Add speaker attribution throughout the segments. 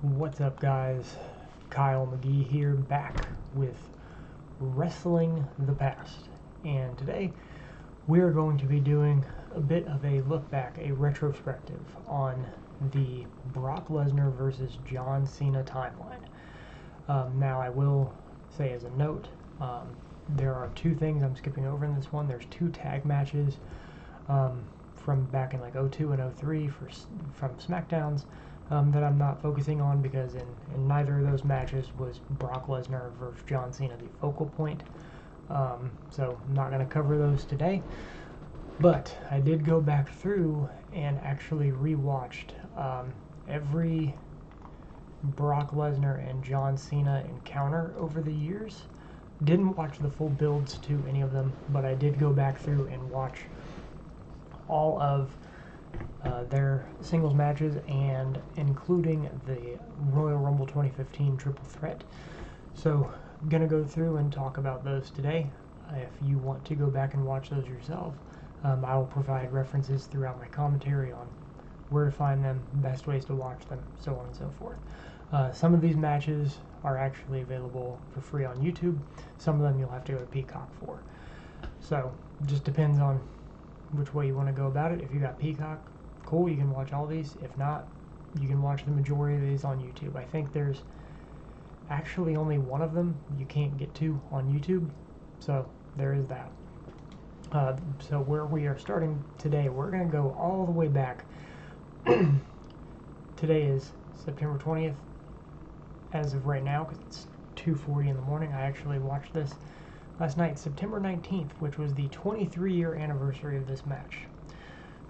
Speaker 1: What's up, guys? Kyle McGee here, back with Wrestling the Past. And today we are going to be doing a bit of a look back, a retrospective on the Brock Lesnar versus John Cena timeline. Now, I will say as a note, there are two things I'm skipping over in this one. There's two tag matches from back in like 02 and 03 from SmackDowns. That I'm not focusing on because in neither of those matches was Brock Lesnar versus John Cena the focal point. So I'm not going to cover those today. But I did go back through and actually rewatched every Brock Lesnar and John Cena encounter over the years. Didn't watch the full builds to any of them, but I did go back through and watch all of their singles matches, and including the Royal Rumble 2015 Triple Threat. So I'm going to go through and talk about those today. If you want to go back and watch those yourself, I will provide references throughout my commentary on where to find them, best ways to watch them, so on and so forth. Some of these matches are actually available for free on YouTube. Some of them you'll have to go to Peacock for. So it just depends on which way you want to go about it. If you got Peacock, cool, you can watch all these. If not, you can watch the majority of these on YouTube. I think there's actually only one of them you can't get to on YouTube, so there is that. So where we are starting today, we're going to go all the way back. Today is September 20th as of right now, because it's 2:40 in the morning. I actually watched this last night, September 19th, which was the 23-year anniversary of this match.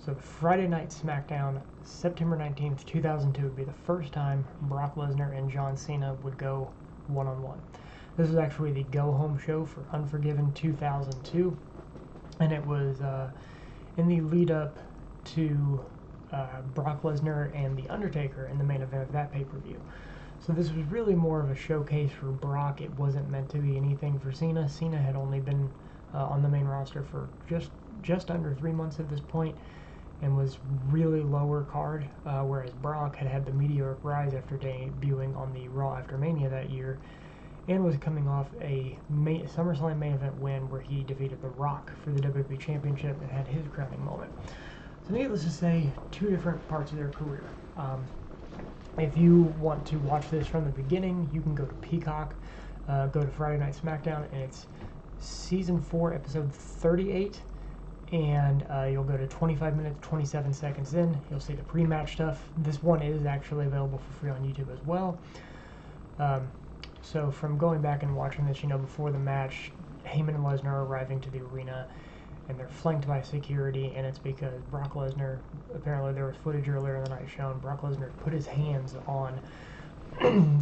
Speaker 1: So the Friday Night SmackDown, September 19th, 2002 would be the first time Brock Lesnar and John Cena would go one-on-one. This was actually the go-home show for Unforgiven 2002, and it was in the lead-up to Brock Lesnar and The Undertaker in the main event of that pay-per-view. So this was really more of a showcase for Brock. It wasn't meant to be anything for Cena. Cena had only been on the main roster for just under 3 months at this point, and was really lower card, whereas Brock had had the meteoric rise after debuting on the Raw after Mania that year, and was coming off a SummerSlam main event win where he defeated The Rock for the WWE Championship and had his crowning moment. So needless to say, two different parts of their career. If you want to watch this from the beginning, you can go to Peacock, go to Friday Night SmackDown, and it's Season 4, Episode 38, and you'll go to 25 minutes, 27 seconds in. You'll see the pre-match stuff. This one is actually available for free on YouTube as well. So from going back and watching this, before the match, Heyman and Lesnar are arriving to the arena, and they're flanked by security, and it's because Brock Lesnar, apparently there was footage earlier in the night showing Brock Lesnar put his hands on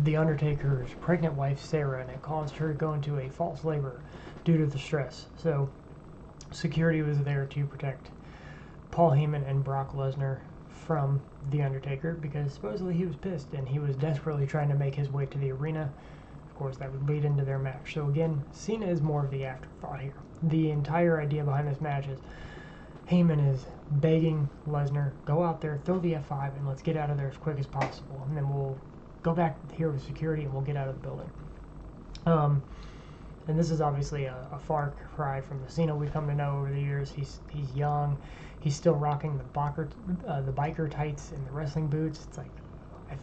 Speaker 1: The Undertaker's pregnant wife, Sarah, and it caused her to go into a false labor due to the stress. So security was there to protect Paul Heyman and Brock Lesnar from The Undertaker, because supposedly he was pissed and he was desperately trying to make his way to the arena. Of course, that would lead into their match. So again, Cena is more of the afterthought here. The entire idea behind this match is Heyman is begging Lesnar, go out there, throw the F5, and let's get out of there as quick as possible. And then we'll go back here with security and we'll get out of the building. And this is obviously a far cry from the Cena we've come to know over the years. He's young. He's still rocking the biker tights and the wrestling boots. It's like,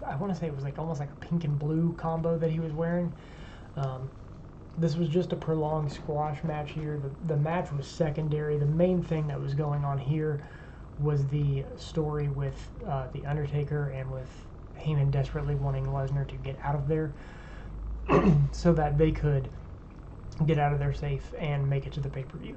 Speaker 1: I want to say it was like almost like a pink and blue combo that he was wearing. This was just a prolonged squash match here. The match was secondary. The main thing that was going on here was the story with The Undertaker and with Heyman desperately wanting Lesnar to get out of there so that they could get out of there safe and make it to the pay-per-view.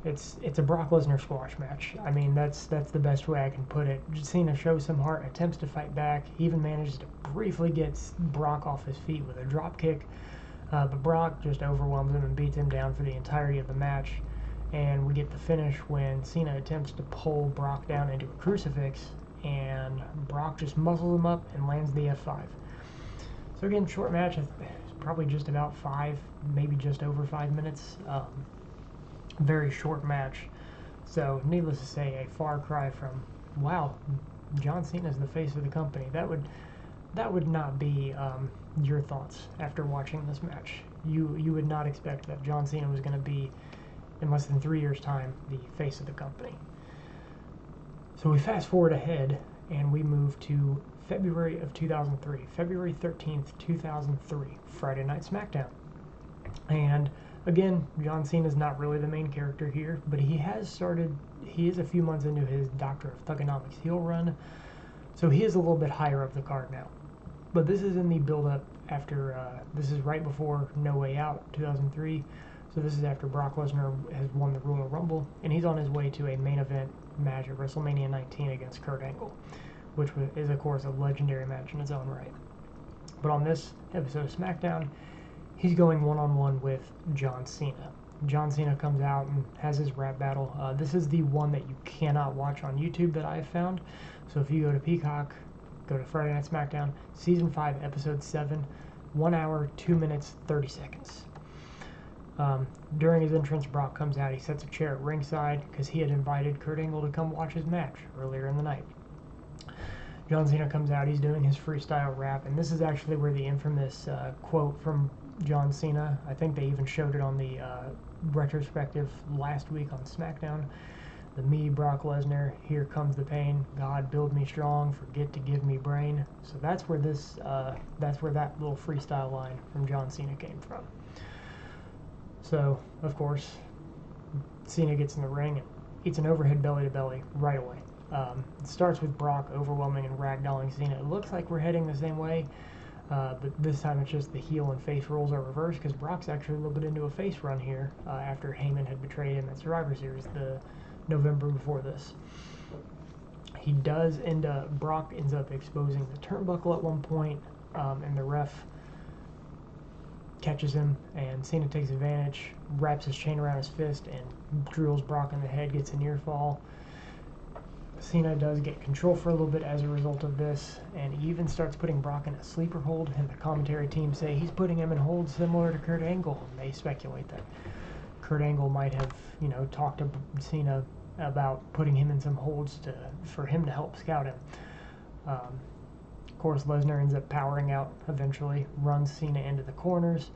Speaker 1: It's a Brock Lesnar squash match. I mean, that's the best way I can put it. Cena shows some heart, attempts to fight back. He even manages to briefly get Brock off his feet with a drop kick. But Brock just overwhelms him and beats him down for the entirety of the match. And we get the finish when Cena attempts to pull Brock down into a crucifix, and Brock just muscles him up and lands the F5. So again, short match. It's probably just about 5, maybe just over 5 minutes. Very short match. So needless to say, a far cry from, wow, John Cena is the face of the company. That would that would not be your thoughts after watching this match. You would not expect that John Cena was going to be, in less than 3 years' time, the face of the company. So we fast forward ahead, and we move to February of 2003, February 13th, 2003, Friday Night SmackDown. And again, John Cena is not really the main character here, but he is a few months into his Doctor of Thugonomics heel run, so he is a little bit higher up the card now. But this is in the build-up after, this is right before No Way Out, 2003, so this is after Brock Lesnar has won the Royal Rumble, and he's on his way to a main event match at WrestleMania 19 against Kurt Angle, which is, of course, a legendary match in its own right. But on this episode of SmackDown, he's going one-on-one with John Cena. John Cena comes out and has his rap battle. This is the one that you cannot watch on YouTube that I've found. So if you go to Peacock, go to Friday Night SmackDown, Season 5, Episode 7, 1 hour, 2 minutes, 30 seconds. During his entrance, Brock comes out. He sets a chair at ringside because he had invited Kurt Angle to come watch his match earlier in the night. John Cena comes out. He's doing his freestyle rap, and this is actually where the infamous quote from John Cena, I think they even showed it on the retrospective last week on SmackDown. The me, Brock Lesnar, here comes the pain. God, build me strong, forget to give me brain. So that's where that little freestyle line from John Cena came from. So, of course, Cena gets in the ring and eats an overhead belly-to-belly right away. It starts with Brock overwhelming and ragdolling Cena. It looks like we're heading the same way, but this time it's just the heel and face roles are reversed because Brock's actually a little bit into a face run here after Heyman had betrayed him at Survivor Series the November before this. Brock ends up exposing the turnbuckle at one point, and the ref catches him, and Cena takes advantage, wraps his chain around his fist, and drills Brock in the head, gets a near fall. Cena does get control for a little bit as a result of this, and he even starts putting Brock in a sleeper hold, and the commentary team say he's putting him in holds similar to Kurt Angle, and they speculate that Kurt Angle might have, talked to Cena about putting him in some holds for him to help scout him. Of course, Lesnar ends up powering out eventually, runs Cena into the corners,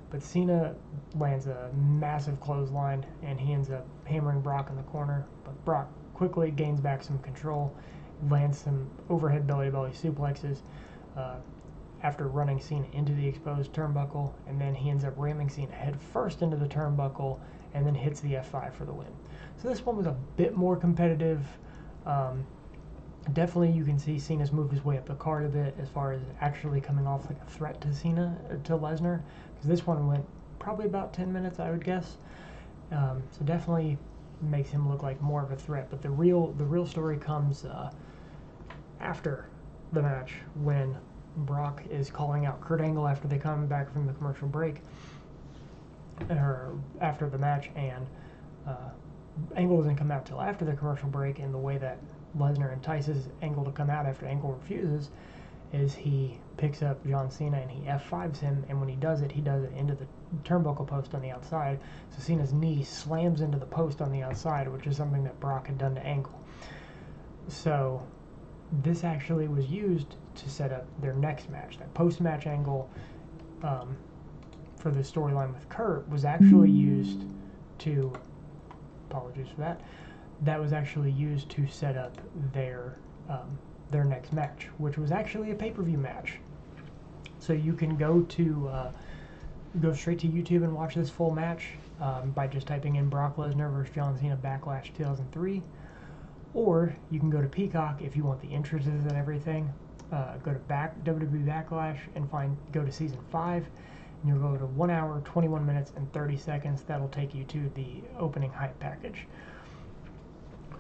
Speaker 1: but Cena lands a massive clothesline, and he ends up hammering Brock in the corner, but Brock quickly gains back some control, lands some overhead belly-to-belly suplexes after running Cena into the exposed turnbuckle, and then he ends up ramming Cena head first into the turnbuckle, and then hits the F5 for the win. So this one was a bit more competitive. Definitely you can see Cena's moved his way up the card a bit as far as actually coming off like a threat to Lesnar, because this one went probably about 10 minutes, I would guess. So definitely makes him look like more of a threat. But the real story comes after the match, when Brock is calling out Kurt Angle after they come back from the commercial break, or after the match, and Angle doesn't come out till after the commercial break, and the way that Lesnar entices Angle to come out after Angle refuses is he picks up John Cena and he F5s him, and when he does it into the turnbuckle post on the outside, so Cena's knee slams into the post on the outside, which is something that Brock had done to Angle. So this actually was used to set up their next match. That post-match angle for the storyline with Kurt was actually used to, apologies for that, that was actually used to set up their next match, which was actually a pay-per-view match. So you can go straight to YouTube and watch this full match by just typing in Brock Lesnar versus John Cena Backlash 2003, or you can go to Peacock if you want the entrances and everything. Go to WWE Backlash and go to Season 5, and you'll go to 1 hour, 21 minutes, and 30 seconds. That'll take you to the opening hype package.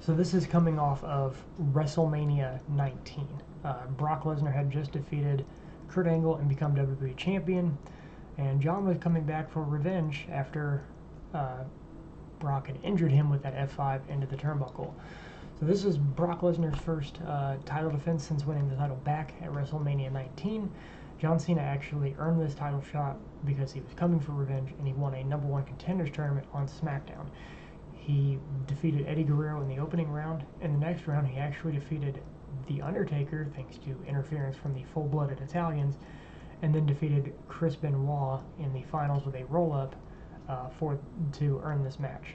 Speaker 1: So this is coming off of WrestleMania 19. Brock Lesnar had just defeated Kurt Angle and become WWE Champion, and John was coming back for revenge after Brock had injured him with that F5 into the turnbuckle. So this is Brock Lesnar's first title defense since winning the title back at WrestleMania 19. John Cena actually earned this title shot because he was coming for revenge, and he won a number 1 contenders tournament on SmackDown. He defeated Eddie Guerrero in the opening round. In the next round, he actually defeated The Undertaker, thanks to interference from the full-blooded Italians, and then defeated Chris Benoit in the finals with a roll-up to earn this match.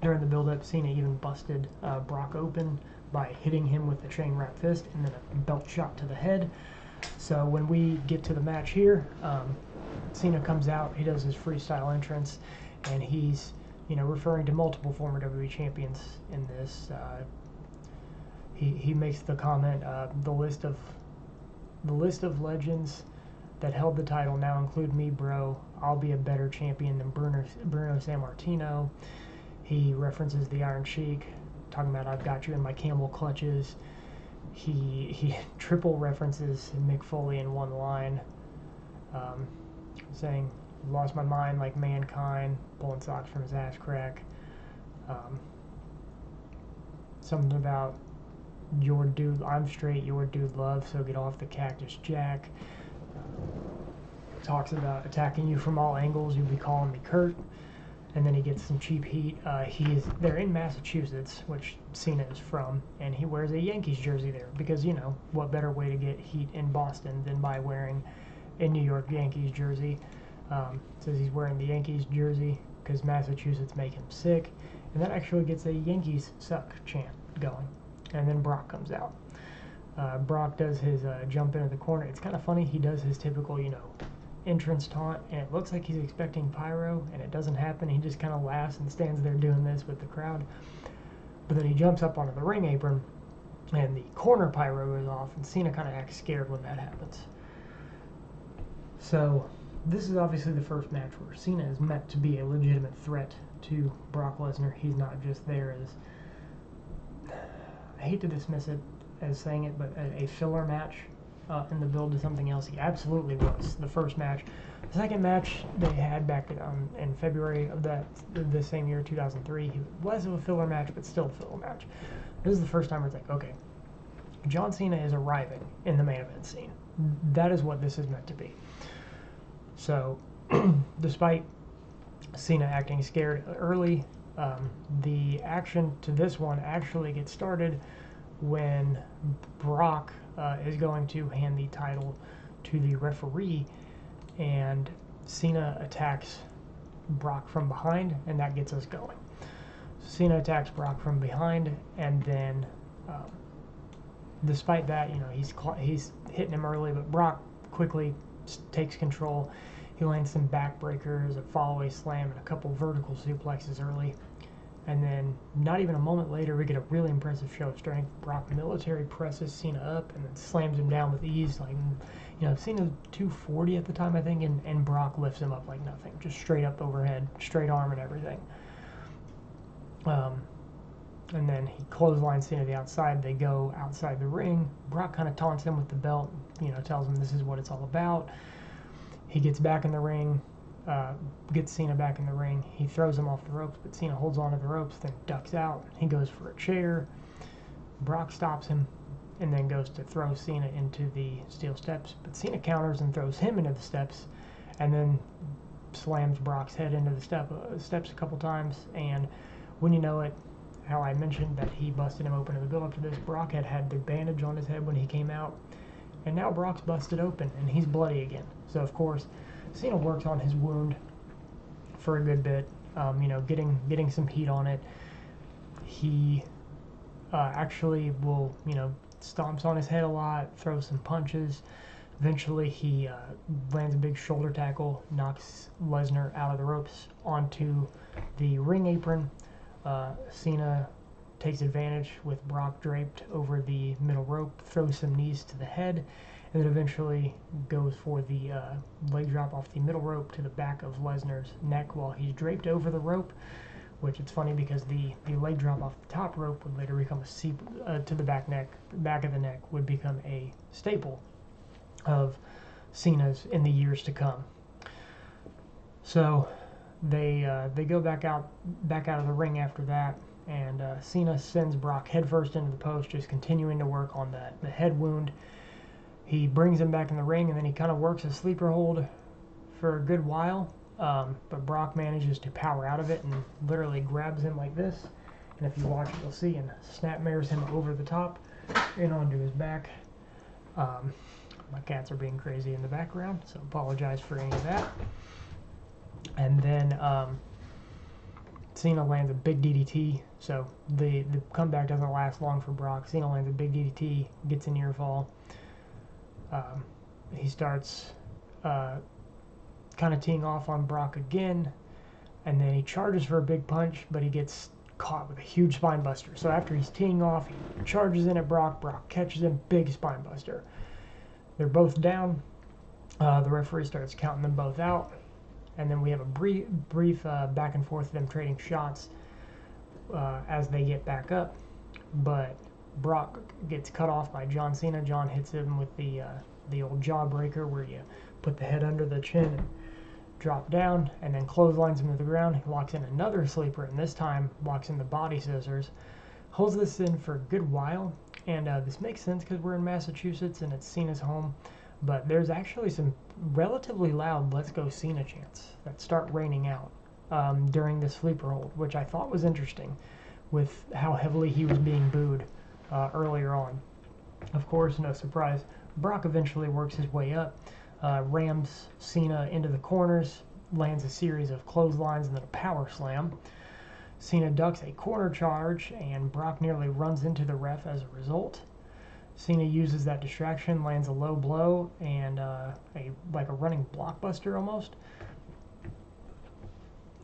Speaker 1: During the build-up, Cena even busted Brock open by hitting him with the chain wrap fist and then a belt shot to the head. So when we get to the match here, Cena comes out, he does his freestyle entrance, and he's referring to multiple former WWE champions in this. He makes the comment, the list of legends that held the title now include me, bro. I'll be a better champion than Bruno Sammartino. He references the Iron Sheik, talking about I've got you in my camel clutches. He triple references Mick Foley in one line, saying, lost my mind like Mankind, pulling socks from his ass crack. Something about your dude, I'm straight, your dude love, so get off the Cactus Jack. Talks about attacking you from all angles, you'll be calling me Kurt. And then he gets some cheap heat. They're in Massachusetts, which Cena is from, and he wears a Yankees jersey there because, what better way to get heat in Boston than by wearing a New York Yankees jersey. Says he's wearing the Yankees jersey because Massachusetts make him sick, and that actually gets a Yankees suck chant going. And then Brock comes out. Brock does his jump into the corner. It's kind of funny. He does his typical, entrance taunt, and it looks like he's expecting pyro, and it doesn't happen. He just kind of laughs and stands there doing this with the crowd. But then he jumps up onto the ring apron, and the corner pyro goes off, and Cena kind of acts scared when that happens. So this is obviously the first match where Cena is meant to be a legitimate threat to Brock Lesnar. He's not just there as, I hate to dismiss it as saying it, but a filler match in the build to something else. He absolutely was. The first match. The second match they had back in February of the same year, 2003, he was a filler match, but still a filler match. This is the first time where it's like, okay, John Cena is arriving in the main event scene. That is what this is meant to be. So, despite Cena acting scared early, the action to this one actually gets started when Brock is going to hand the title to the referee, and Cena attacks Brock from behind, and that gets us going. So Cena attacks Brock from behind, and then despite that, he's hitting him early, but Brock quickly takes control. He lands some backbreakers, a fallaway slam, and a couple vertical suplexes early. And then, not even a moment later, we get a really impressive show of strength. Brock military presses Cena up and then slams him down with ease. Cena's 240 at the time, I think, and Brock lifts him up like nothing. Just straight up overhead, straight arm and everything. And then he clotheslines Cena to the outside. They go outside the ring. Brock kind of taunts him with the belt, tells him this is what it's all about. He gets back in the ring. Gets Cena back in the ring. He throws him off the ropes, but Cena holds onto the ropes, then ducks out. He goes for a chair. Brock stops him and then goes to throw Cena into the steel steps, but Cena counters and throws him into the steps, and then slams Brock's head into the steps a couple times. And when you know it, how I mentioned that he busted him open in the build-up to this, Brock had the bandage on his head when he came out, and now Brock's busted open, and he's bloody again. So, of course, Cena works on his wound for a good bit, getting some heat on it. He actually will, stomps on his head a lot, throws some punches. Eventually, he lands a big shoulder tackle, knocks Lesnar out of the ropes onto the ring apron. Cena takes advantage with Brock draped over the middle rope, throws some knees to the head, and then eventually goes for the leg drop off the middle rope to the back of Lesnar's neck while he's draped over the rope, which it's funny because the leg drop off the top rope would later become to the back of the neck would become a staple of Cena's in the years to come. So they go back out of the ring after that, and Cena sends Brock headfirst into the post, just continuing to work on the head wound. He brings him back in the ring, and then he kind of works a sleeper hold for a good while, but Brock manages to power out of it and literally grabs him like this, and if you watch it, you'll see, and snapmares him over the top. in onto his back. My cats are being crazy in the background, so apologize for any of that. And then Cena lands a big DDT, so the comeback doesn't last long for Brock. Cena lands a big DDT, gets a near fall. He starts kind of teeing off on Brock again, and then he charges for a big punch, but he gets caught with a huge spine buster. So after he's teeing off, he charges in at Brock. Brock catches him, big spine buster. They're both down. The referee starts counting them both out, and then we have a brief back and forth of them trading shots as they get back up. But Brock gets cut off by John Cena. John hits him with the old jawbreaker, where you put the head under the chin and drop down, and then clotheslines him to the ground. He locks in another sleeper, and this time locks in the body scissors. Holds this in for a good while, and this makes sense because we're in Massachusetts and it's Cena's home, but there's actually some relatively loud "Let's Go Cena" chants that start raining out during this sleeper hold, which I thought was interesting with how heavily he was being booed earlier on. Of course, no surprise, Brock eventually works his way up, rams Cena into the corners, lands a series of clotheslines and then a power slam. Cena ducks a corner charge, and Brock nearly runs into the ref as a result. Cena uses that distraction, lands a low blow, and like a running blockbuster almost.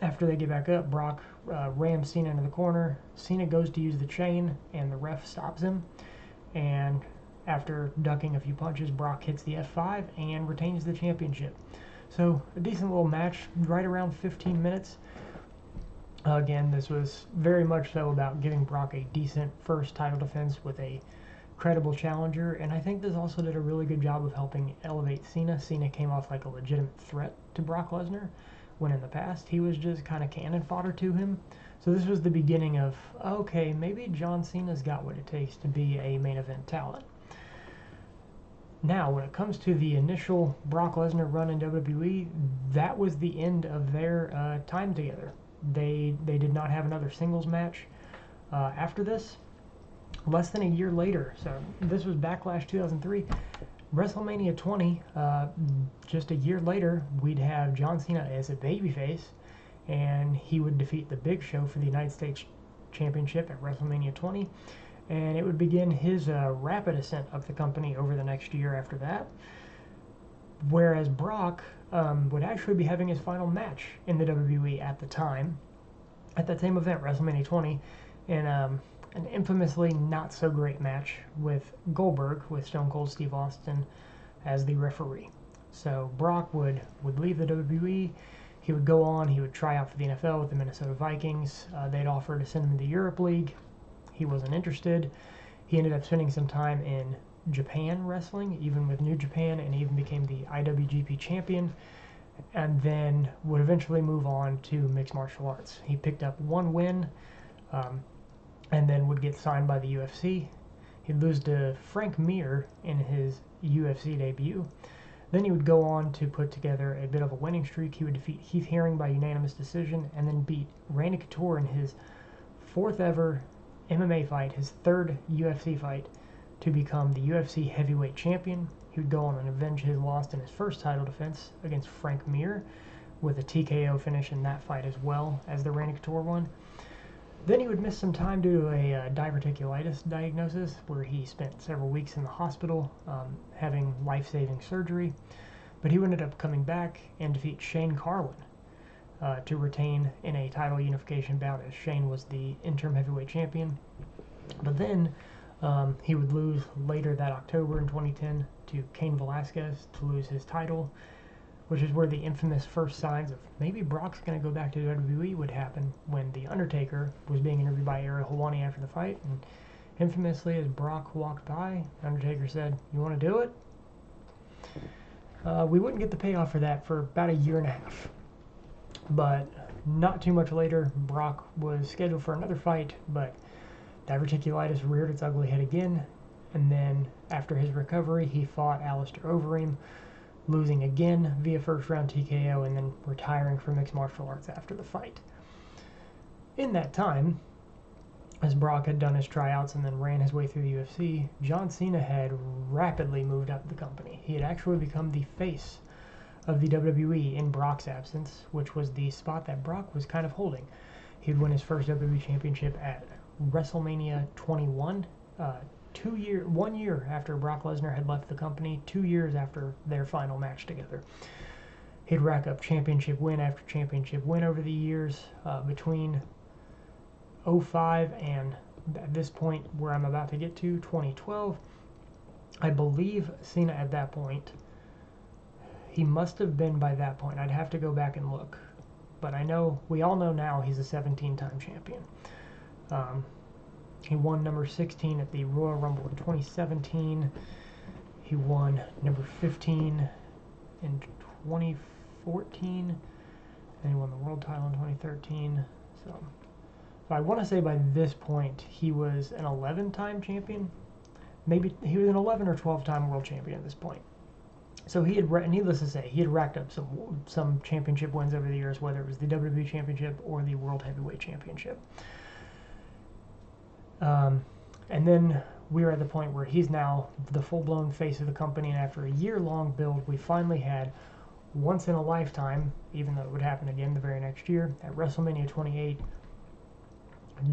Speaker 1: After they get back up, Brock rams Cena into the corner. Cena goes to use the chain, and the ref stops him. And after ducking a few punches, Brock hits the F5 and retains the championship. So a decent little match, right around 15 minutes. Again, this was very much so about giving Brock a decent first title defense with a credible challenger, and I think this also did a really good job of helping elevate Cena. Cena came off like a legitimate threat to Brock Lesnar, when in the past he was just kind of cannon fodder to him. So this was the beginning of, okay, maybe John Cena's got what it takes to be a main event talent. Now, when it comes to the initial Brock Lesnar run in WWE, that was the end of their time together. They did not have another singles match after this. Less than a year later, so this was Backlash 2003, WrestleMania 20, just a year later, we'd have John Cena as a babyface, and he would defeat The Big Show for the United States Championship at WrestleMania 20, and it would begin his rapid ascent of the company over the next year after that. Whereas Brock would actually be having his final match in the WWE at the time, at that same event, WrestleMania 20, in an infamously not so great match with Goldberg, with Stone Cold Steve Austin as the referee. So Brock would leave the WWE. He would go on, he would try out for the NFL with the Minnesota Vikings. They'd offered to send him to the Europe League. He wasn't interested. He ended up spending some time in Japan wrestling, even with New Japan, and even became the IWGP champion, and then would eventually move on to mixed martial arts. He picked up one win, and then would get signed by the UFC. He'd lose to Frank Mir in his UFC debut. Then he would go on to put together a bit of a winning streak. He would defeat Heath Herring by unanimous decision, and then beat Randy Couture in his fourth ever MMA fight, his third UFC fight, to become the UFC heavyweight champion. He would go on and avenge his loss in his first title defense against Frank Mir, with a TKO finish in that fight as well as the Randy Couture one. Then he would miss some time due to a diverticulitis diagnosis, where he spent several weeks in the hospital having life-saving surgery. But he would end up coming back and defeat Shane Carwin to retain in a title unification bout, as Shane was the interim heavyweight champion. But then he would lose later that October in 2010 to Cain Velasquez to lose his title, which is where the infamous first signs of maybe Brock's going to go back to WWE would happen, when The Undertaker was being interviewed by Ariel Helwani after the fight, and infamously, as Brock walked by, The Undertaker said, "You want to do it?" We wouldn't get the payoff for that for about a year and a half. But not too much later, Brock was scheduled for another fight, but diverticulitis reared its ugly head again, and then after his recovery, he fought Alistair Overeem, losing again via first round TKO, and then retiring from mixed martial arts after the fight. In that time, as Brock had done his tryouts and then ran his way through the UFC, John Cena had rapidly moved up the company. He had actually become the face of the WWE in Brock's absence, which was the spot that Brock was kind of holding. He'd win his first WWE Championship at WrestleMania 21, 1 year after Brock Lesnar had left the company, 2 years after their final match together. He'd rack up championship win after championship win over the years, between 05 and at this point where I'm about to get to, 2012. I believe Cena at that point, he must have been by that point. I'd have to go back and look. But we all know now he's a 17-time champion. He won number 16 at the Royal Rumble in 2017. He won number 15 in 2014. And he won the world title in 2013. So I want to say by this point he was an 11-time champion. Maybe he was an 11 or 12-time world champion at this point. So he had, needless to say, he had racked up some championship wins over the years, whether it was the WWE Championship or the World Heavyweight Championship. And then we're at the point where he's now the full-blown face of the company, and after a year-long build, we finally had, once in a lifetime, even though it would happen again the very next year, at WrestleMania 28,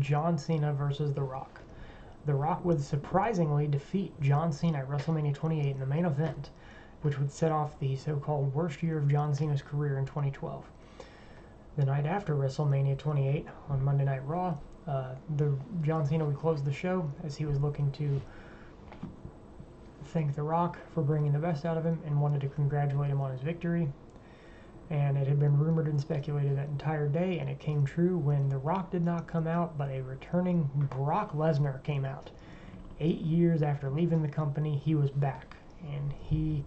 Speaker 1: John Cena versus The Rock. The Rock would surprisingly defeat John Cena at WrestleMania 28 in the main event, which would set off the so-called worst year of John Cena's career in 2012. The night after WrestleMania 28, on Monday Night Raw, John Cena would close the show as he was looking to thank The Rock for bringing the best out of him and wanted to congratulate him on his victory. And it had been rumored and speculated that entire day, and it came true when The Rock did not come out, but a returning Brock Lesnar came out. 8 years after leaving the company, he was back, and he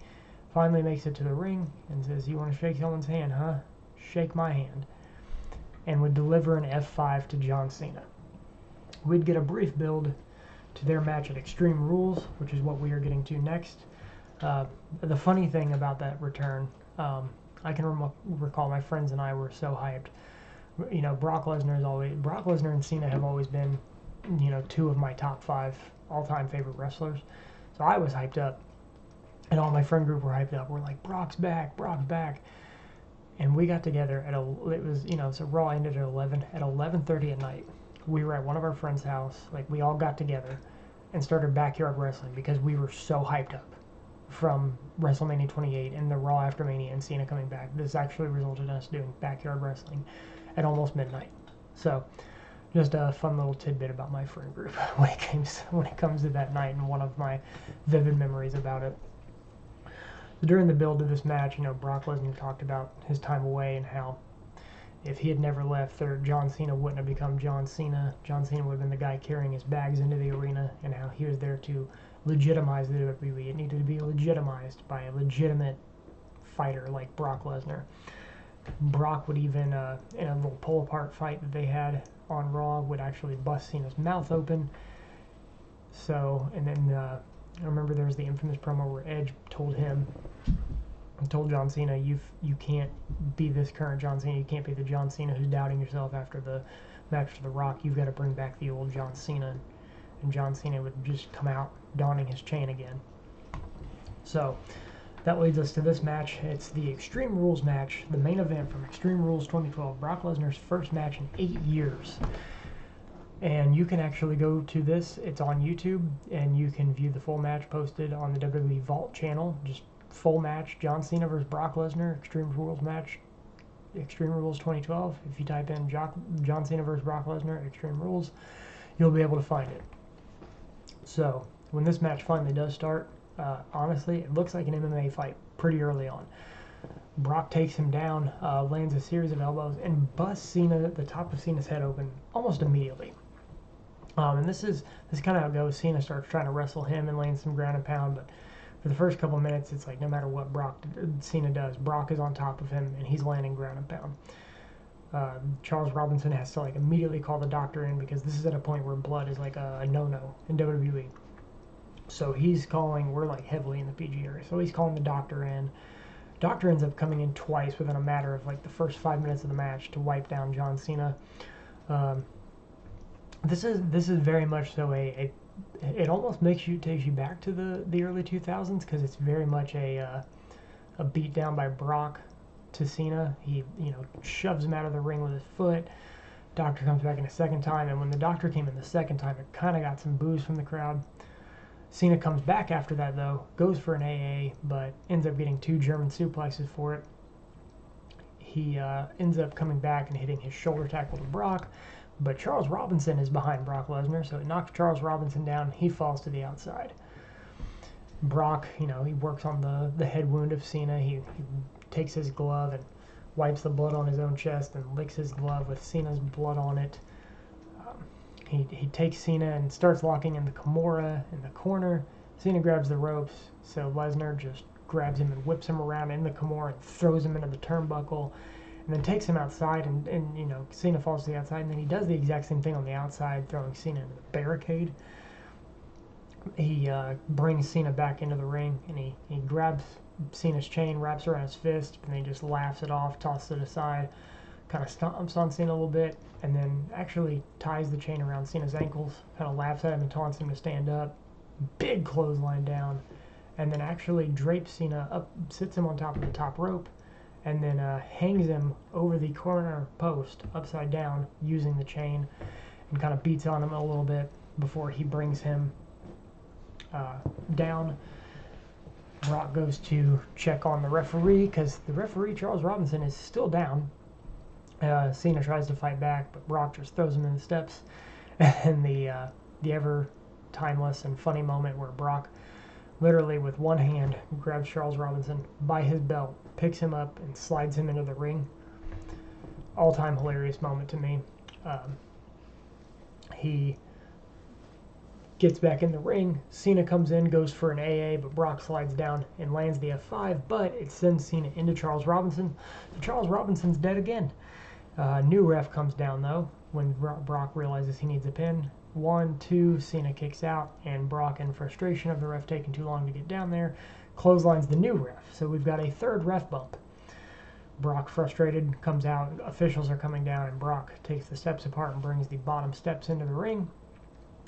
Speaker 1: finally makes it to the ring and says, "You want to shake someone's hand, huh? Shake my hand." And would deliver an F5 to John Cena. We'd get a brief build to their match at Extreme Rules, which is what we are getting to next. The funny thing about that return, I can recall my friends and I were so hyped. You know, Brock Lesnar and Cena have always been, you know, 2 of my top 5 all-time favorite wrestlers. So I was hyped up. And all my friend group were hyped up. We're like, Brock's back, Brock's back. And we got together so Raw ended at 11. At 11:30 at night, we were at one of our friends' house. Like, we all got together and started backyard wrestling because we were so hyped up from WrestleMania 28 and the Raw after Mania and Cena coming back. This actually resulted in us doing backyard wrestling at almost midnight. So, just a fun little tidbit about my friend group when it comes to that night, and one of my vivid memories about it. During the build of this match, you know, Brock Lesnar talked about his time away and how if he had never left, John Cena wouldn't have become John Cena. John Cena would have been the guy carrying his bags into the arena, and how he was there to legitimize the WWE. It needed to be legitimized by a legitimate fighter like Brock Lesnar. Brock would even, in a little pull-apart fight that they had on Raw, would actually bust Cena's mouth open. So, and then I remember there was the infamous promo where Edge told John Cena, you can't be this current John Cena. You can't be the John Cena who's doubting yourself after the match to The Rock. You've got to bring back the old John Cena. And John Cena would just come out donning his chain again. So that leads us to this match. It's the Extreme Rules match, the main event from Extreme Rules 2012. Brock Lesnar's first match in 8 years. And you can actually go to this. It's on YouTube, and you can view the full match posted on the WWE Vault channel. Just full match, John Cena versus Brock Lesnar, Extreme Rules match, Extreme Rules 2012. If you type in John Cena versus Brock Lesnar, Extreme Rules, you'll be able to find it. So, when this match finally does start, honestly, it looks like an MMA fight pretty early on. Brock takes him down, lands a series of elbows, and busts the top of Cena's head open almost immediately. And this is kind of how it goes. Cena starts trying to wrestle him and lands some ground and pound, but for the first couple minutes, it's like no matter what Cena does, Brock is on top of him and he's landing ground and pound. Charles Robinson has to immediately call the doctor in because this is at a point where blood is like a no-no in WWE. So he's calling. We're heavily in the PG area, so he's calling the doctor in. Doctor ends up coming in twice within a matter of the first 5 minutes of the match to wipe down John Cena. this is very much so it almost takes you back to the early 2000s, because it's very much a beat down by Brock to Cena. He shoves him out of the ring with his foot. Doctor comes back in a second time, and when the Doctor came in the second time, it kind of got some boos from the crowd. Cena comes back after that though, goes for an AA, but ends up getting 2 German suplexes for it. He ends up coming back and hitting his shoulder tackle to Brock, but Charles Robinson is behind Brock Lesnar, so it knocks Charles Robinson down. He falls to the outside. Brock, he works on the head wound of Cena. He takes his glove and wipes the blood on his own chest and licks his glove with Cena's blood on it. He takes Cena and starts locking in the Kimura in the corner. Cena grabs the ropes, so Lesnar just grabs him and whips him around in the Kimura and throws him into the turnbuckle, and then takes him outside, and Cena falls to the outside, and then he does the exact same thing on the outside, throwing Cena into the barricade. He brings Cena back into the ring, and he grabs Cena's chain, wraps around his fist, and then he just laughs it off, tosses it aside, kind of stomps on Cena a little bit, and then actually ties the chain around Cena's ankles, kind of laughs at him and taunts him to stand up. Big clothesline down, and then actually drapes Cena up, sits him on top of the top rope, and then hangs him over the corner post upside down using the chain, and kind of beats on him a little bit before he brings him down. Brock goes to check on the referee, because the referee, Charles Robinson, is still down. Cena tries to fight back, but Brock just throws him in the steps. And the ever timeless and funny moment where Brock literally with one hand grabs Charles Robinson by his belt, picks him up, and slides him into the ring. All-time hilarious moment to me. He gets back in the ring. Cena comes in, goes for an AA, but Brock slides down and lands the F5, but it sends Cena into Charles Robinson. So Charles Robinson's dead again. New ref comes down though when Brock realizes he needs a pin. 1, 2, Cena kicks out, and Brock, in frustration of the ref taking too long to get down there, clotheslines the new ref. So we've got a third ref bump. Brock, frustrated, comes out. Officials are coming down, and Brock takes the steps apart and brings the bottom steps into the ring.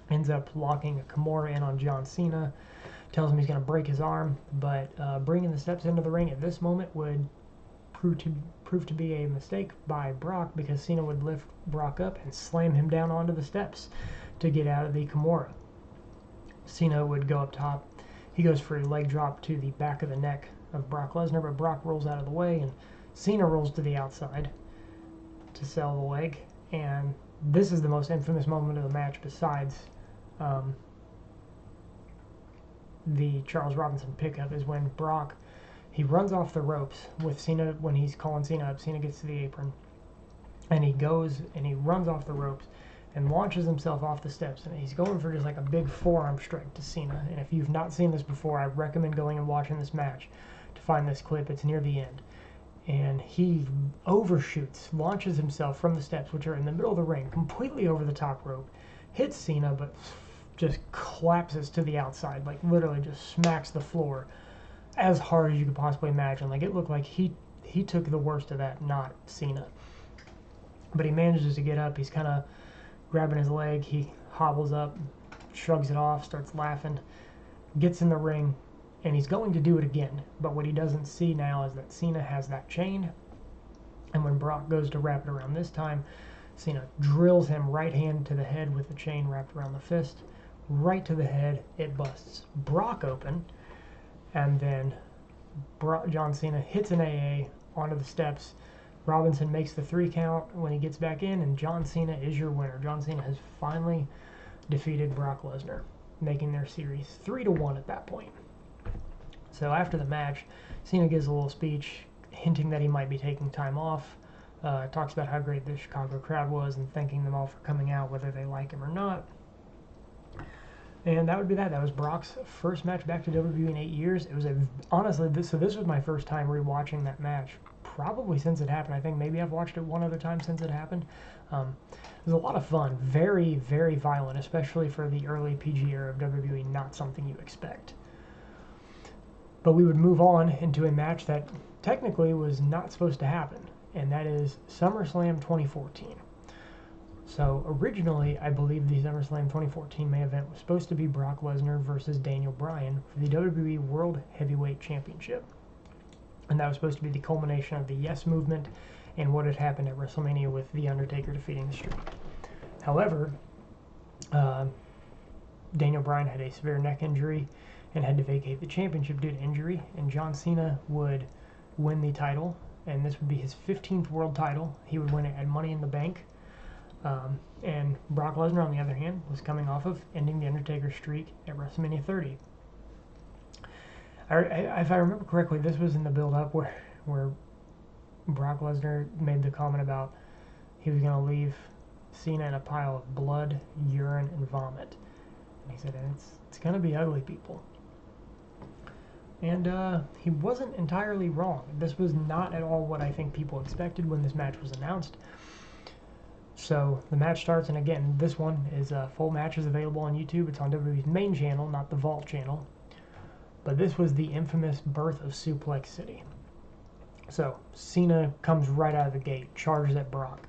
Speaker 1: Ends up locking a Kimura in on John Cena. Tells him he's going to break his arm, but bringing the steps into the ring at this moment would prove to be a mistake by Brock, because Cena would lift Brock up and slam him down onto the steps to get out of the Kimura. Cena would go up top. He goes for a leg drop to the back of the neck of Brock Lesnar, but Brock rolls out of the way, and Cena rolls to the outside to sell the leg. And this is the most infamous moment of the match, besides the Charles Robinson pickup, is when Brock, he runs off the ropes with Cena. When he's calling Cena up, Cena gets to the apron, and he goes and he runs off the ropes and launches himself off the steps, and he's going for just like a big forearm strike to Cena. And if you've not seen this before, I recommend going and watching this match to find this clip. It's near the end. And he overshoots, launches himself from the steps, which are in the middle of the ring, completely over the top rope, hits Cena, but just collapses to the outside, like literally just smacks the floor as hard as you could possibly imagine. Like, it looked like he took the worst of that, not Cena. But he manages to get up. He's kind of grabbing his leg. He hobbles up, shrugs it off, starts laughing, gets in the ring, and he's going to do it again. But what he doesn't see now is that Cena has that chain, and when Brock goes to wrap it around this time, Cena drills him right hand to the head with the chain wrapped around the fist. Right to the head. It busts Brock open, and then John Cena hits an AA onto the steps. Robinson makes the 3 count when he gets back in, and John Cena is your winner. John Cena has finally defeated Brock Lesnar, making their series 3-1 at that point. So after the match, Cena gives a little speech hinting that he might be taking time off. Talks about how great the Chicago crowd was and thanking them all for coming out, whether they like him or not. And that would be that. That was Brock's first match back to WWE in 8 years. It was honestly, this was my first time rewatching that match, probably since it happened. I think maybe I've watched it one other time since it happened. It was a lot of fun. Very, very violent, especially for the early PG era of WWE. Not something you expect. But we would move on into a match that technically was not supposed to happen, and that is SummerSlam 2014. So originally, I believe the SummerSlam 2014 main event was supposed to be Brock Lesnar versus Daniel Bryan for the WWE World Heavyweight Championship. And that was supposed to be the culmination of the Yes movement and what had happened at WrestleMania with The Undertaker defeating the Streak. However, Daniel Bryan had a severe neck injury and had to vacate the championship due to injury, and John Cena would win the title, and this would be his 15th world title. He would win it at Money in the Bank. And Brock Lesnar, on the other hand, was coming off of ending The Undertaker's streak at WrestleMania 30. If I remember correctly, this was in the build-up where Brock Lesnar made the comment about he was going to leave Cena in a pile of blood, urine, and vomit. And he said, it's going to be ugly, people. And he wasn't entirely wrong. This was not at all what I think people expected when this match was announced. So the match starts, and again, this one is full match is available on YouTube. It's on WWE's main channel, not the Vault channel. But this was the infamous birth of Suplex City. So Cena comes right out of the gate, charges at Brock.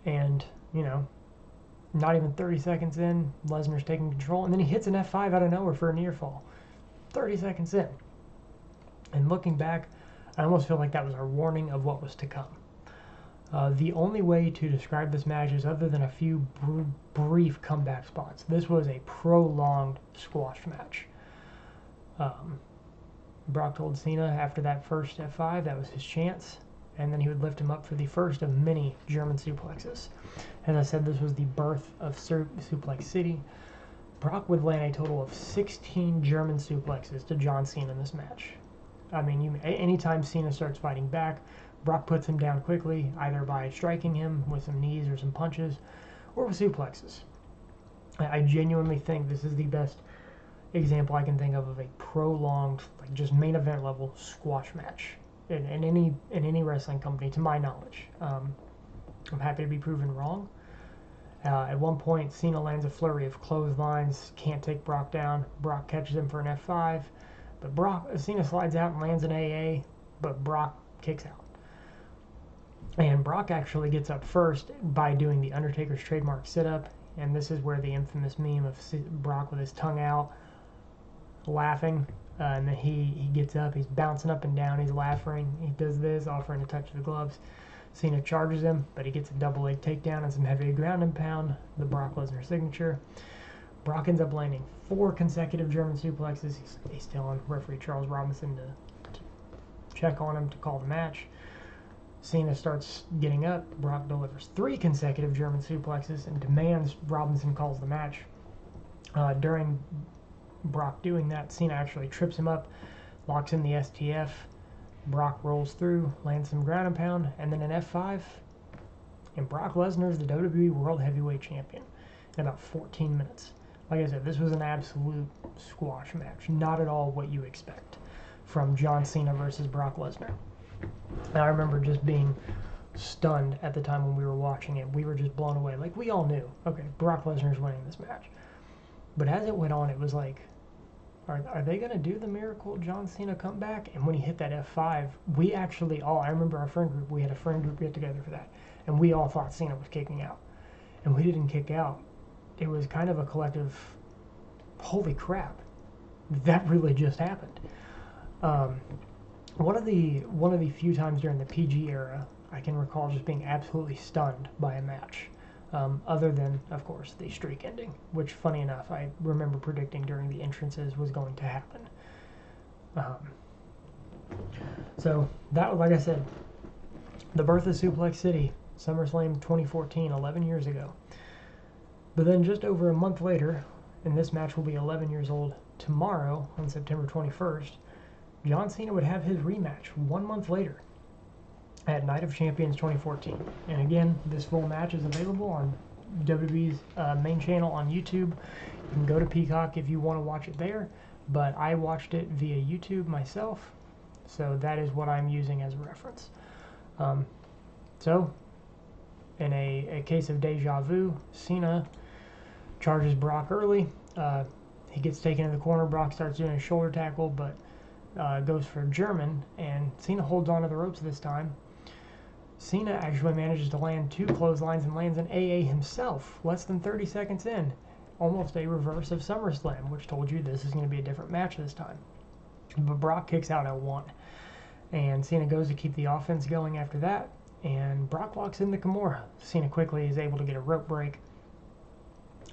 Speaker 1: And, you know, not even 30 seconds in, Lesnar's taking control. And then he hits an F5 out of nowhere for a near fall. 30 seconds in. And looking back, I almost feel like that was our warning of what was to come. The only way to describe this match is other than a few brief comeback spots. This was a prolonged squash match. Brock told Cena after that first F5 that was his chance, and then he would lift him up for the first of many German suplexes. As I said, this was the birth of Suplex City. Brock would land a total of 16 German suplexes to John Cena in this match. I mean, anytime Cena starts fighting back, Brock puts him down quickly, either by striking him with some knees or some punches, or with suplexes. I genuinely think this is the best example I can think of a prolonged, like just main event level squash match in any wrestling company, to my knowledge. I'm happy to be proven wrong. At one point, Cena lands a flurry of clotheslines, can't take Brock down. Brock catches him for an F5, but Cena slides out and lands an AA, but Brock kicks out. And Brock actually gets up first by doing the Undertaker's trademark sit-up, and this is where the infamous meme of Brock with his tongue out, laughing, and then he gets up, he's bouncing up and down, he's laughing, he does this, offering to touch the gloves. Cena charges him, but he gets a double leg takedown and some heavy ground and pound, the Brock Lesnar signature. Brock ends up landing 4 consecutive German suplexes. He's telling referee Charles Robinson to check on him to call the match. Cena starts getting up. Brock delivers 3 consecutive German suplexes and demands Robinson calls the match. During Brock doing that, Cena actually trips him up, locks in the STF. Brock rolls through, lands some ground and pound, and then an F5. And Brock Lesnar is the WWE World Heavyweight Champion in about 14 minutes. Like I said, this was an absolute squash match. Not at all what you expect from John Cena versus Brock Lesnar. And I remember just being stunned at the time when we were watching it. We were just blown away. Like, we all knew, okay, Brock Lesnar's winning this match. But as it went on, it was like, are they going to do the miracle John Cena comeback? And when he hit that F5, we actually all, I remember our friend group, we had a friend group get together for that, and we all thought Cena was kicking out. And we didn't kick out. It was kind of a collective, holy crap, that really just happened. One of the few times during the PG era I can recall just being absolutely stunned by a match, other than, of course, the streak ending, which, funny enough, I remember predicting during the entrances was going to happen. So that was, like I said, the birth of Suplex City, SummerSlam 2014, 11 years ago. But then just over a month later, and this match will be 11 years old tomorrow on September 21st, John Cena would have his rematch 1 month later at Night of Champions 2014. And again, this full match is available on WWE's main channel on YouTube. You can go to Peacock if you want to watch it there, but I watched it via YouTube myself, so that is what I'm using as a reference. So, in a case of deja vu, Cena charges Brock early. He gets taken in the corner. Brock starts doing a shoulder tackle, but goes for German, and Cena holds on to the ropes this time. Cena actually manages to land 2 clotheslines and lands an AA himself, less than 30 seconds in. Almost a reverse of SummerSlam, which told you this is going to be a different match this time. But Brock kicks out at 1. And Cena goes to keep the offense going after that. And Brock locks in the Kimura. Cena quickly is able to get a rope break.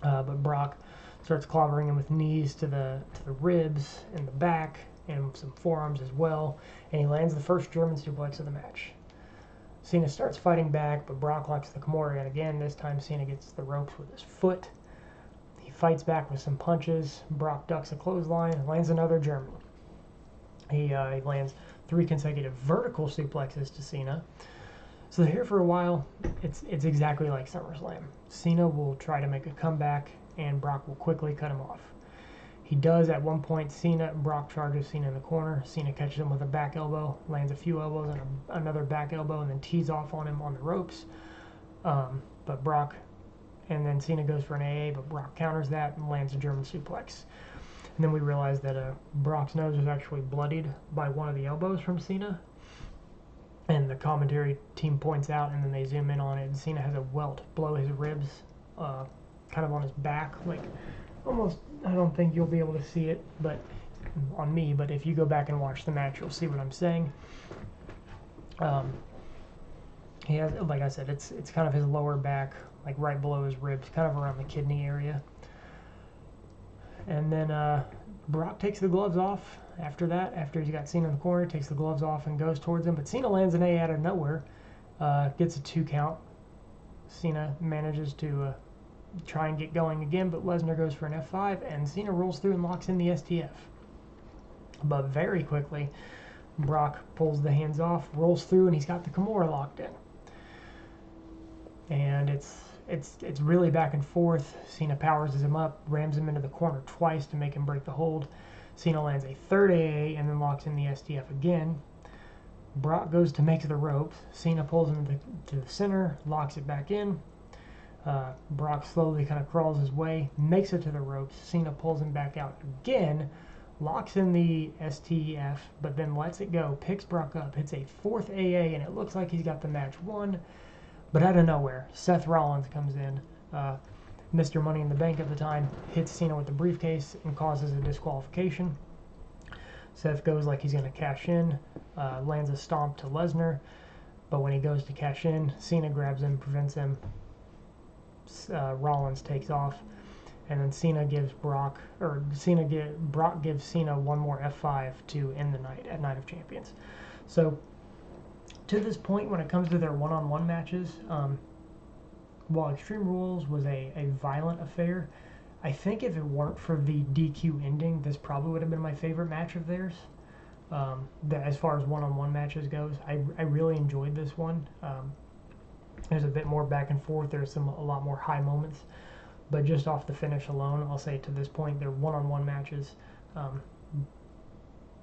Speaker 1: But Brock starts clobbering him with knees to the ribs and the back and some forearms as well. And he lands the first German suplex of the match. Cena starts fighting back, but Brock locks the Kimura in again. This time Cena gets the ropes with his foot. He fights back with some punches. Brock ducks a clothesline and lands another German. He lands 3 consecutive vertical suplexes to Cena. So they're here for a while. It's exactly like SummerSlam. Cena will try to make a comeback, and Brock will quickly cut him off. He does at one point. Brock charges Cena in the corner. Cena catches him with a back elbow, lands a few elbows and another back elbow, and then tees off on him on the ropes. And then Cena goes for an AA, but Brock counters that and lands a German suplex. And then we realize that Brock's nose was actually bloodied by one of the elbows from Cena. And the commentary team points out, and then they zoom in on it, and Cena has a welt below his ribs, kind of on his back, like almost, I don't think you'll be able to see it but on me, but if you go back and watch the match, you'll see what I'm saying. He has, like I said, it's kind of his lower back, like right below his ribs, kind of around the kidney area. And then Brock takes the gloves off after that. After he's got Cena in the corner, takes the gloves off and goes towards him. But Cena lands an A out of nowhere, gets a 2 count. Cena manages to try and get going again, but Lesnar goes for an F5, and Cena rolls through and locks in the STF. But very quickly, Brock pulls the hands off, rolls through, and he's got the Kimura locked in. And it's really back and forth. Cena powers him up, rams him into the corner twice to make him break the hold. Cena lands a 3rd AA and then locks in the STF again. Brock goes to make the ropes. Cena pulls him to the center, locks it back in. Brock slowly kind of crawls his way, makes it to the ropes. Cena pulls him back out again, locks in the STF, but then lets it go, picks Brock up, hits a 4th AA, and it looks like he's got the match won. But out of nowhere, Seth Rollins comes in. Mr. Money in the Bank at the time hits Cena with the briefcase and causes a disqualification. Seth goes like he's going to cash in, lands a stomp to Lesnar, but when he goes to cash in, Cena grabs him, prevents him. Rollins takes off, and then Brock gives Cena one more F5 to end the night at Night of Champions. So to this point, when it comes to their one-on-one matches, while Extreme Rules was a violent affair, I think if it weren't for the DQ ending, this probably would have been my favorite match of theirs. As far as one-on-one matches goes, I really enjoyed this one. There's a bit more back and forth. There's a lot more high moments. But just off the finish alone, I'll say to this point, their one-on-one matches,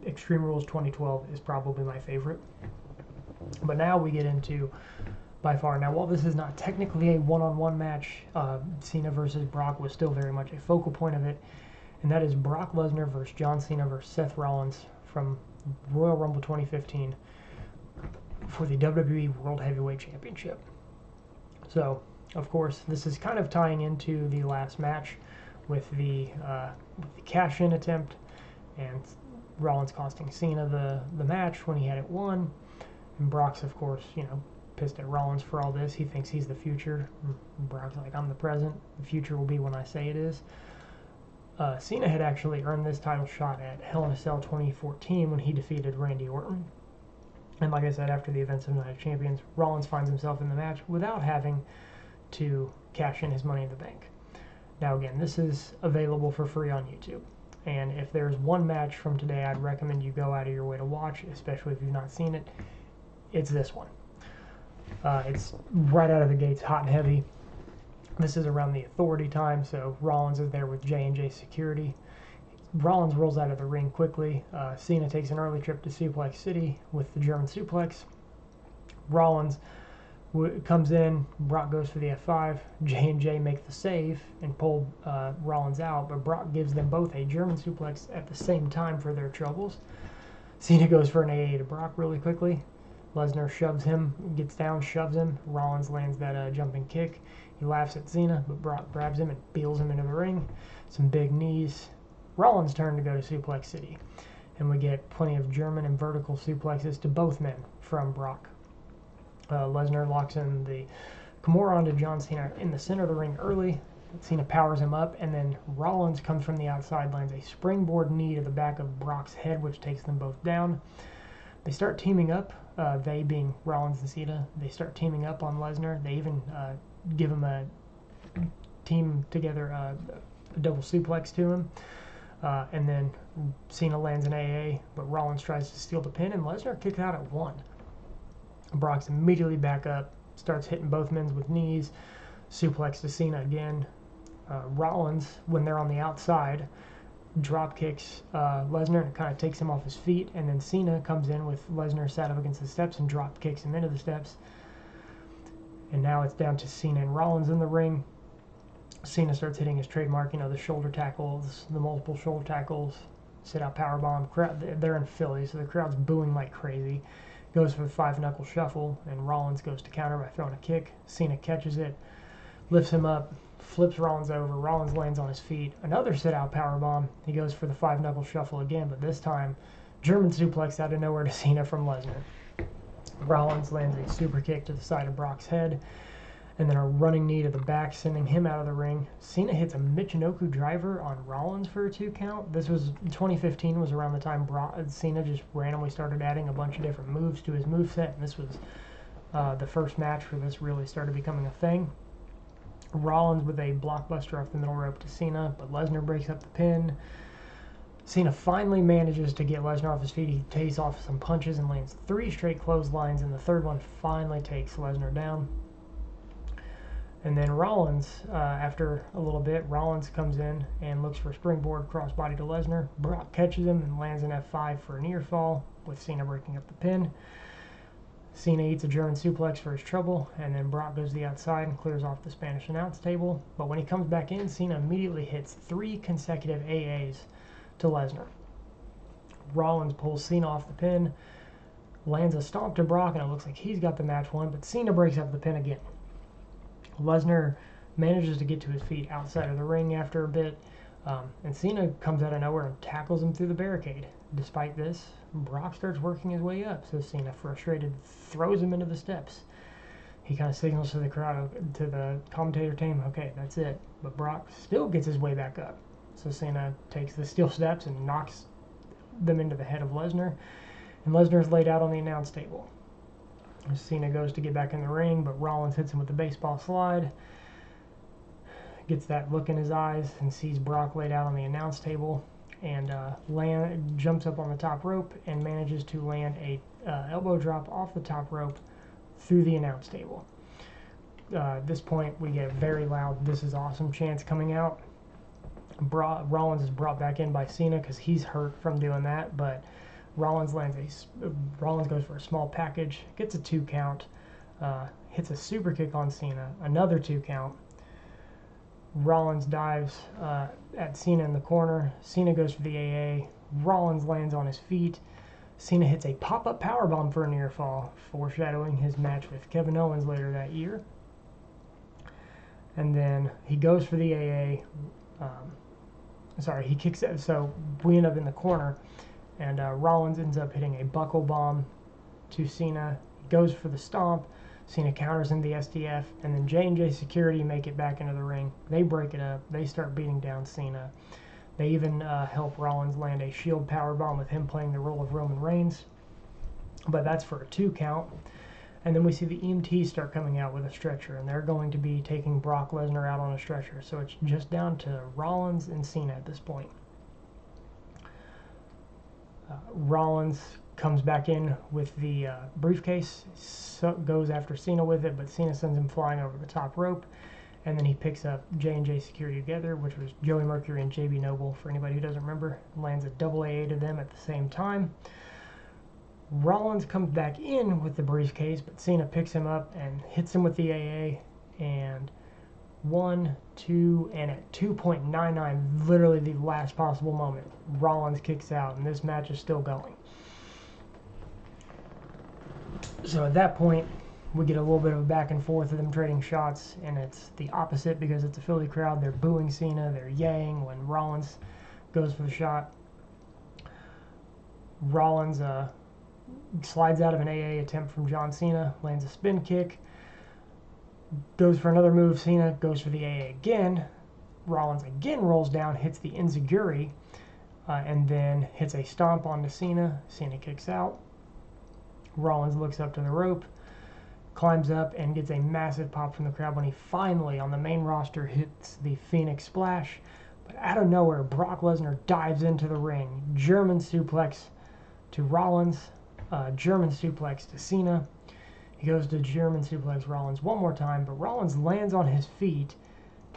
Speaker 1: Extreme Rules 2012 is probably my favorite. But now we get into, by far, now while this is not technically a one-on-one match, Cena versus Brock was still very much a focal point of it, and that is Brock Lesnar versus John Cena versus Seth Rollins from Royal Rumble 2015 for the WWE World Heavyweight Championship. So, of course, this is kind of tying into the last match with the cash-in attempt, and Rollins costing Cena the match when he had it won. And Brock's, of course, pissed at Rollins for all this. He thinks he's the future. Brock's like, I'm the present. The future will be when I say it is. Cena had actually earned this title shot at Hell in a Cell 2014 when he defeated Randy Orton. And like I said, after the events of Night of Champions, Rollins finds himself in the match without having to cash in his Money in the Bank. Now again, this is available for free on YouTube. And if there's one match from today I'd recommend you go out of your way to watch, especially if you've not seen it, it's this one. It's right out of the gates, hot and heavy. This is around the Authority time, so Rollins is there with J&J Security. Rollins rolls out of the ring quickly. Cena takes an early trip to Suplex City with the German suplex. Rollins comes in, Brock goes for the F5. J&J make the save and pull Rollins out, but Brock gives them both a German suplex at the same time for their troubles. Cena goes for an AA to Brock really quickly. Lesnar shoves him, gets down, shoves him. Rollins lands that jumping kick. He laughs at Cena, but Brock grabs him and peels him into the ring. Some big knees. Rollins' turn to go to Suplex City. And we get plenty of German and vertical suplexes to both men from Brock. Lesnar locks in the Kimura onto John Cena in the center of the ring early. Cena powers him up, and then Rollins comes from the outside, lands a springboard knee to the back of Brock's head, which takes them both down. They start teaming up, they being Rollins and Cena. They start teaming up on Lesnar. They even give him a team together, a double suplex to him. And then Cena lands an AA, but Rollins tries to steal the pin, and Lesnar kicks out at 1. Brock's immediately back up, starts hitting both men with knees, suplex to Cena again. Rollins, when they're on the outside, drop kicks Lesnar and kind of takes him off his feet, and then Cena comes in with Lesnar sat up against the steps and drop kicks him into the steps. And now it's down to Cena and Rollins in the ring. Cena starts hitting his trademark, the shoulder tackles, the multiple shoulder tackles, sit-out powerbomb. They're in Philly, so the crowd's booing like crazy. Goes for the 5-knuckle shuffle, and Rollins goes to counter by throwing a kick. Cena catches it, lifts him up, flips Rollins over. Rollins lands on his feet. Another sit-out powerbomb. He goes for the 5-knuckle shuffle again, but this time, German suplex out of nowhere to Cena from Lesnar. Rollins lands a super kick to the side of Brock's head, and then a running knee to the back, sending him out of the ring. Cena hits a Michinoku driver on Rollins for a 2 count. This was 2015, was around the time Cena just randomly started adding a bunch of different moves to his moveset, and this was the first match where this really started becoming a thing. Rollins with a blockbuster off the middle rope to Cena, but Lesnar breaks up the pin. Cena finally manages to get Lesnar off his feet. He takes off some punches and lands 3 straight clotheslines, and the third one finally takes Lesnar down. And then Rollins, after a little bit, Rollins comes in and looks for a springboard crossbody to Lesnar. Brock catches him and lands an F5 for a near fall, with Cena breaking up the pin. Cena eats a German suplex for his trouble, and then Brock goes to the outside and clears off the Spanish announce table. But when he comes back in, Cena immediately hits 3 consecutive AAs to Lesnar. Rollins pulls Cena off the pin, lands a stomp to Brock, and it looks like he's got the match won, but Cena breaks up the pin again. Lesnar manages to get to his feet outside of the ring after a bit, and Cena comes out of nowhere and tackles him through the barricade. Despite this, Brock starts working his way up, so Cena, frustrated, throws him into the steps. He kind of signals to the crowd, to the commentator team, okay, that's it. But Brock still gets his way back up. So Cena takes the steel steps and knocks them into the head of Lesnar, and Lesnar's laid out on the announce table. Cena goes to get back in the ring, but Rollins hits him with the baseball slide, gets that look in his eyes, and sees Brock laid out on the announce table, and jumps up on the top rope and manages to land a elbow drop off the top rope through the announce table. At this point, we get a very loud "This is awesome" chants coming out. Rollins is brought back in by Cena because he's hurt from doing that, but Rollins goes for a small package, gets a 2 count, hits a super kick on Cena, another 2 count. Rollins dives at Cena in the corner. Cena goes for the AA. Rollins lands on his feet. Cena hits a pop-up powerbomb for a near fall, foreshadowing his match with Kevin Owens later that year. And then he goes for the AA. He kicks it, so we end up in the corner. And Rollins ends up hitting a buckle bomb to Cena. He goes for the stomp. Cena counters in the STF, and then J&J Security make it back into the ring. They break it up. They start beating down Cena. They even help Rollins land a shield powerbomb with him playing the role of Roman Reigns. But that's for a 2 count. And then we see the EMTs start coming out with a stretcher, and they're going to be taking Brock Lesnar out on a stretcher. So it's just down to Rollins and Cena at this point. Rollins comes back in with the briefcase, goes after Cena with it, but Cena sends him flying over the top rope, and then he picks up J&J Security together, which was Joey Mercury and JB Noble, for anybody who doesn't remember, lands a double AA to them at the same time. Rollins comes back in with the briefcase, but Cena picks him up and hits him with the AA, and 1, 2, and at 2.99, literally the last possible moment, Rollins kicks out, and this match is still going. So at that point, we get a little bit of a back and forth of them trading shots, and it's the opposite because it's a Philly crowd. They're booing Cena, they're yaying when Rollins goes for the shot. Rollins slides out of an AA attempt from John Cena, lands a spin kick, goes for another move. Cena goes for the AA again. Rollins again rolls down, hits the enziguri, and then hits a stomp onto Cena. Cena kicks out. Rollins looks up to the rope, climbs up, and gets a massive pop from the crowd when he finally, on the main roster, hits the Phoenix Splash. But out of nowhere, Brock Lesnar dives into the ring. German suplex to Rollins, German suplex to Cena. He goes to German suplex Rollins one more time, but Rollins lands on his feet,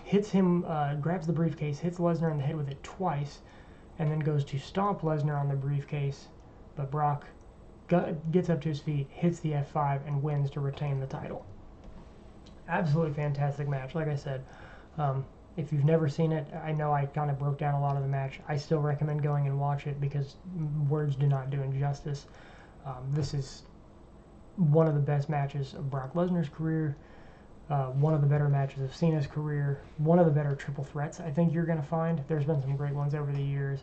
Speaker 1: hits him, grabs the briefcase, hits Lesnar in the head with it twice, and then goes to stomp Lesnar on the briefcase. But Brock gets up to his feet, hits the F5, and wins to retain the title. Absolutely fantastic match. Like I said, if you've never seen it, I know I kind of broke down a lot of the match. I still recommend going and watch it because words do not do it justice. This is one of the best matches of Brock Lesnar's career, one of the better matches of Cena's career, one of the better triple threats I think you're going to find. There's been some great ones over the years.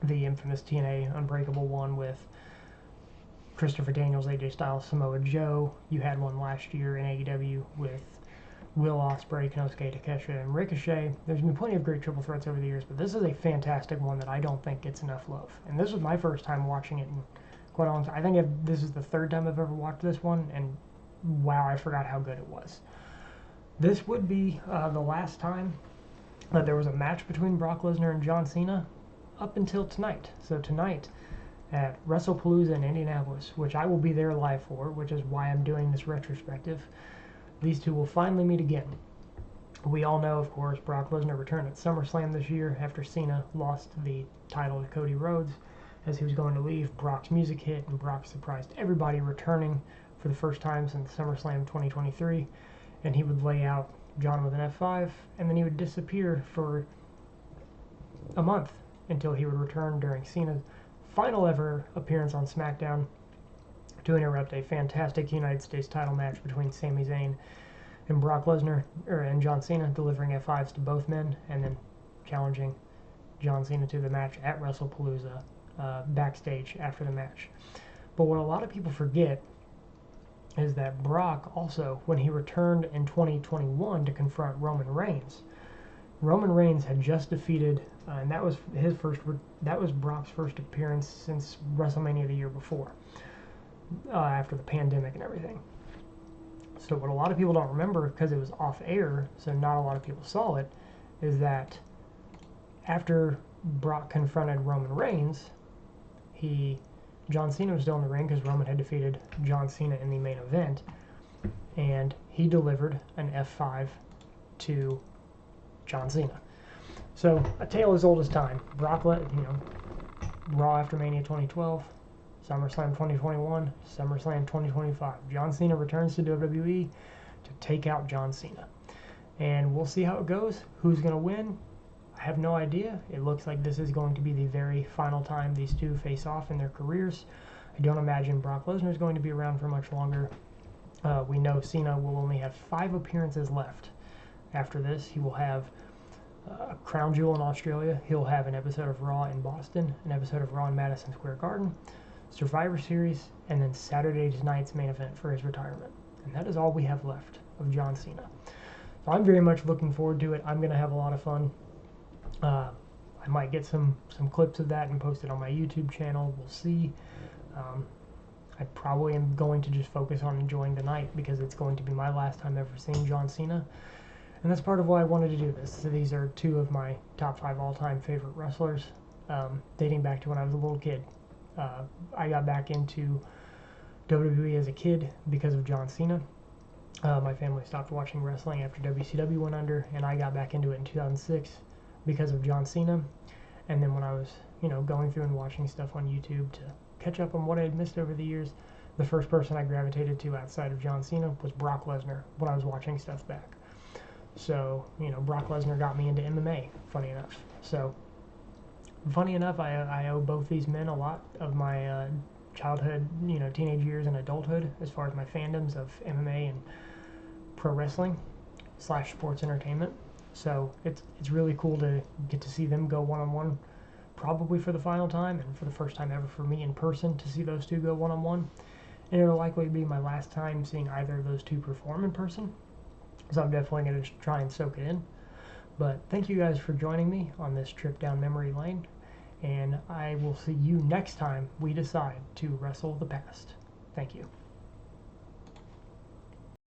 Speaker 1: The infamous TNA Unbreakable one with Christopher Daniels, AJ Styles, Samoa Joe. You had one last year in AEW with Will Ospreay, Konosuke Takeshita, and Ricochet. There's been plenty of great triple threats over the years, but this is a fantastic one that I don't think gets enough love. And this was my first time watching it in quite a long time. I think this is the third time I've ever watched this one, and wow, I forgot how good it was. This would be the last time that there was a match between Brock Lesnar and John Cena up until tonight. So tonight at WrestlePalooza in Indianapolis, which I will be there live for, which is why I'm doing this retrospective, these two will finally meet again. We all know, of course, Brock Lesnar returned at SummerSlam this year after Cena lost the title to Cody Rhodes. As he was going to leave, Brock's music hit, and Brock surprised everybody, returning for the first time since SummerSlam 2023, and he would lay out John with an F5, and then he would disappear for a month until he would return during Cena's final ever appearance on SmackDown to interrupt a fantastic United States title match between Sami Zayn and Brock Lesnar, and John Cena, delivering F5s to both men, and then challenging John Cena to the match at WrestlePalooza backstage after the match. But what a lot of people forget is that Brock also, when he returned in 2021 to confront Roman Reigns had just defeated, and that was Brock's first appearance since WrestleMania the year before, after the pandemic and everything. So what a lot of people don't remember, because it was off air, so not a lot of people saw it, is after Brock confronted Roman Reigns, John Cena was still in the ring because Roman had defeated John Cena in the main event, and he delivered an F5 to John Cena. So a tale as old as time. Brock, Raw after Mania 2012, SummerSlam 2021, SummerSlam 2025. John Cena returns to WWE to take out John Cena. And we'll see how it goes. Who's going to win? I have no idea. It looks like this is going to be the very final time these two face off in their careers. I don't imagine Brock Lesnar is going to be around for much longer. We know Cena will only have 5 appearances left. After this, he will have a Crown Jewel in Australia. He'll have an episode of Raw in Boston, an episode of Raw in Madison Square Garden, Survivor Series, and then Saturday night's main event for his retirement. And that is all we have left of John Cena. So I'm very much looking forward to it. I'm going to have a lot of fun. I might get some clips of that and post it on my YouTube channel. We'll see. I probably am going to just focus on enjoying the night because it's going to be my last time ever seeing John Cena. And that's part of why I wanted to do this. So these are 2 of my top 5 all-time favorite wrestlers, dating back to when I was a little kid. I got back into WWE as a kid because of John Cena. My family stopped watching wrestling after WCW went under, and I got back into it in 2006 because of John Cena. And then when I was, going through and watching stuff on YouTube to catch up on what I had missed over the years, the first person I gravitated to outside of John Cena was Brock Lesnar when I was watching stuff back. So, Brock Lesnar got me into MMA, funny enough. So, funny enough, I owe both these men a lot of my childhood, teenage years and adulthood as far as my fandoms of MMA and pro wrestling / sports entertainment. So it's really cool to get to see them go one-on-one, probably for the final time and for the first time ever for me in person to see those two go one-on-one. And it'll likely be my last time seeing either of those two perform in person. So I'm definitely going to try and soak it in. But thank you guys for joining me on this trip down memory lane. And I will see you next time we decide to wrestle the past. Thank you.